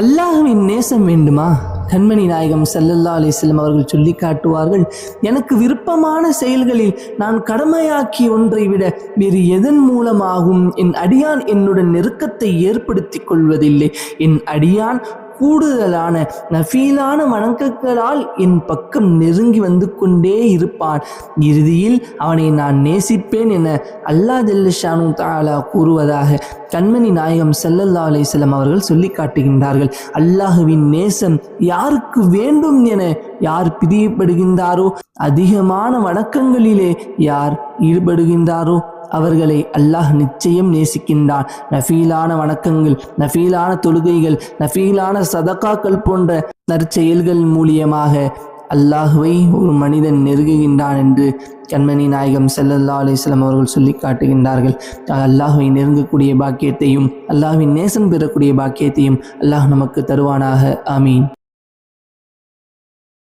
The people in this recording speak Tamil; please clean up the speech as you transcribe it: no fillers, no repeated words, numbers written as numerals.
அல்லாஹ்வின் நேசம் வேண்டுமா? கண்மணி நாயகம் ஸல்லல்லாஹு அலைஹி வஸல்லம் அவர்கள் சொல்லி காட்டுவார்கள், எனக்கு விருப்பமான செயல்களில் நான் கடமையாக்கிய ஒன்றை விட வேறு எதன் மூலமாகவும் என் அடியான் என்னுடன் நெருக்கத்தை ஏற்படுத்திக் கொள்வதில்லை. என் அடியான் கூடுதலான நஃபீலான வணக்கங்களால் என் பக்கம் நெருங்கி வந்து கொண்டே இருப்பான். இறுதியில் அவனை நான் நேசிப்பேன் என அல்லாஹ் ஜல்ல ஷானு தஆலா கூறுவதாக கண்மணி நாயகம் ஸல்லல்லாஹு அலைஹி வஸல்லம் அவர்கள் சொல்லி காட்டுகின்றார்கள். அல்லாஹ்வின் நேசம் யாருக்கு வேண்டும் என யார் பிரியப்படுகின்றாரோ, அதிகமான வணக்கங்களிலே யார் ஈடுபடுகின்றாரோ அவர்களை அல்லாஹ் நிச்சயம் நேசிக்கின்றான். நஃபீலான வணக்கங்கள், நஃபீலான தொழுகைகள், நஃபீலான சதகாக்கள் போன்ற நற்செயல்கள் மூலியமாக அல்லாஹுவை ஒரு மனிதன் நெருங்குகின்றான் என்று கண்மணி நாயகம் ஸல்லல்லாஹு அலைஹி வஸல்லம் அவர்கள் சொல்லி காட்டுகின்றார்கள். அல்லாஹுவை நெருங்கக்கூடிய பாக்கியத்தையும் அல்லாஹ்வின் நேசம் பெறக்கூடிய பாக்கியத்தையும் அல்லாஹ் நமக்கு தருவானாக. ஆமீன்.